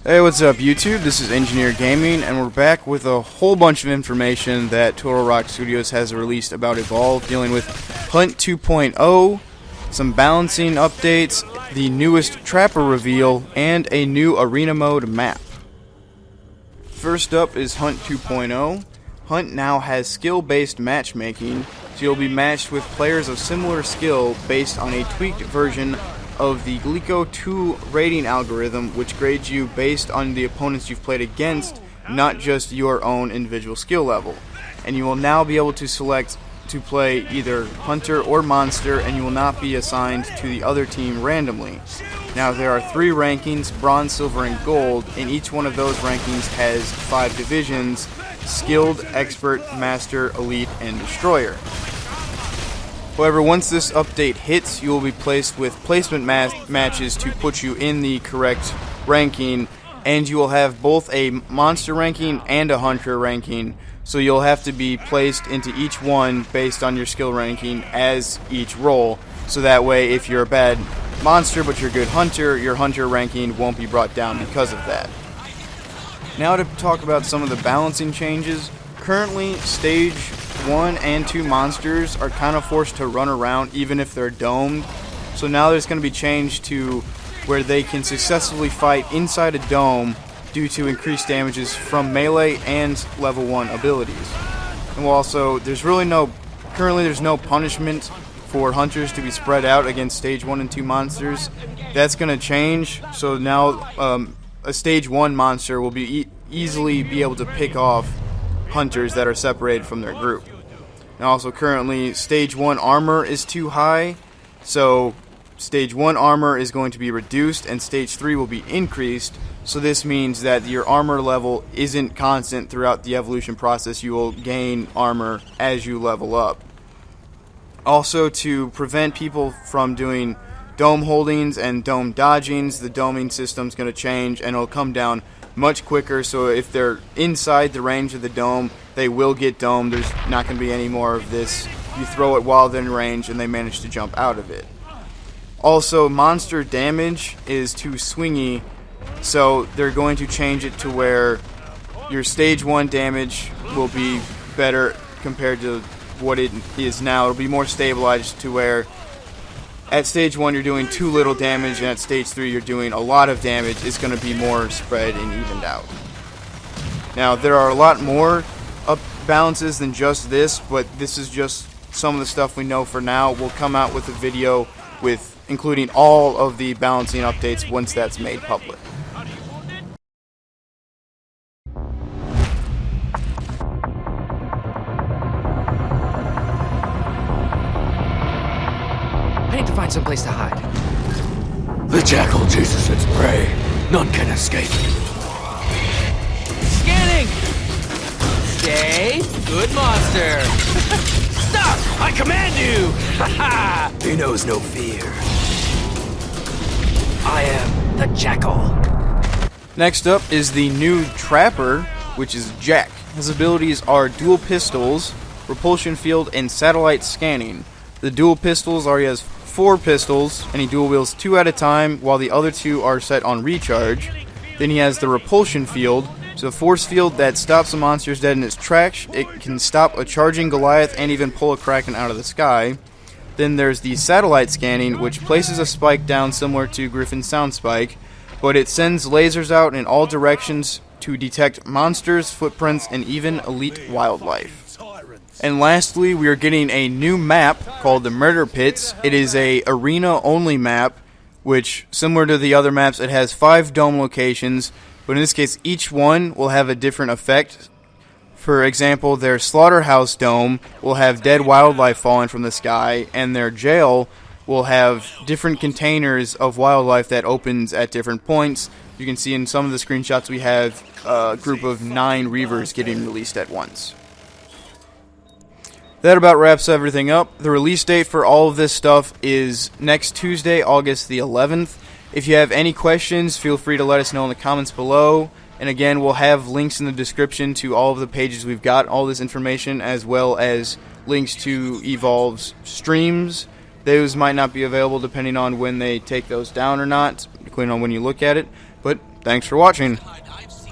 Hey, what's up YouTube? This is Engineer Gaming, and we're back with a whole bunch of information that Turtle Rock Studios has released about Evolve, dealing with Hunt 2.0, some balancing updates, the newest Trapper reveal, and a new Arena Mode map. First up is Hunt 2.0. Hunt now has skill-based matchmaking, so you'll be matched with players of similar skill based on a tweaked version of the Glico 2 rating algorithm, which grades you based on the opponents you've played against, not just your own individual skill level. And you will now be able to select to play either Hunter or Monster, and you will not be assigned to the other team randomly. Now there are 3 rankings, Bronze, Silver, and Gold, and each one of those rankings has 5 divisions: Skilled, Expert, Master, Elite, and Destroyer. However, once this update hits, you will be placed with placement matches to put you in the correct ranking, and you will have both a Monster ranking and a Hunter ranking, so you'll have to be placed into each one based on your skill ranking as each role, so that way if you're a bad Monster but you're a good Hunter, your Hunter ranking won't be brought down because of that. Now to talk about some of the balancing changes. Currently, Stage 1 and 2 monsters are kind of forced to run around even if they're domed. So now there's going to be changed to where they can successfully fight inside a dome due to increased damages from melee and level 1 abilities. And also, currently there's no punishment for hunters to be spread out against Stage 1 and 2 monsters. That's going to change, so now a Stage 1 monster will be easily be able to pick off hunters that are separated from their group. And also currently Stage 1 armor is too high, so Stage 1 armor is going to be reduced and Stage 3 will be increased, so this means that your armor level isn't constant throughout the evolution process. You will gain armor as you level up. Also, to prevent people from doing dome holdings and dome dodgings, the doming system is going to change and it'll come down much quicker, so if they're inside the range of the dome, they will get domed. There's not going to be any more of this. You throw it while they're in range and they manage to jump out of it. Also, monster damage is too swingy, so they're going to change it to where your Stage 1 damage will be better compared to what it is now. It'll be more stabilized to where at Stage 1 you're doing too little damage, and at Stage 3 you're doing a lot of damage. It's going to be more spread and evened out. Now there are a lot more balances than just this, but this is just some of the stuff we know for now. We'll come out with a video with including all of the balancing updates once that's made public. I need to find some place to hide. The jackal chases its prey. None can escape. Scanning! Stay. Good monster. Stop! I command you! Ha! He knows no fear. I am the jackal. Next up is the new Trapper, which is Jack. His abilities are dual pistols, repulsion field, and satellite scanning. The dual pistols he has 4 pistols, and he dual wields 2 at a time, while the other 2 are set on recharge. Then he has the repulsion field, so a force field that stops a monster's dead in its tracks. It can stop a charging Goliath and even pull a Kraken out of the sky. Then there's the satellite scanning, which places a spike down similar to Griffin's sound spike, but it sends lasers out in all directions to detect monsters, footprints, and even elite wildlife. And lastly, we are getting a new map called the Murder Pits. It is a arena-only map, which, similar to the other maps, it has 5 dome locations, but in this case, each one will have a different effect. For example, their slaughterhouse dome will have dead wildlife falling from the sky, and their jail will have different containers of wildlife that opens at different points. You can see in some of the screenshots we have a group of 9 Reavers getting released at once. That about wraps everything up. The release date for all of this stuff is next Tuesday, August the 11th. If you have any questions, feel free to let us know in the comments below. And again, we'll have links in the description to all of the pages we've got all this information, as well as links to Evolve's streams. Those might not be available depending on when they take those down or not, depending on when you look at it. But Thanks for watching.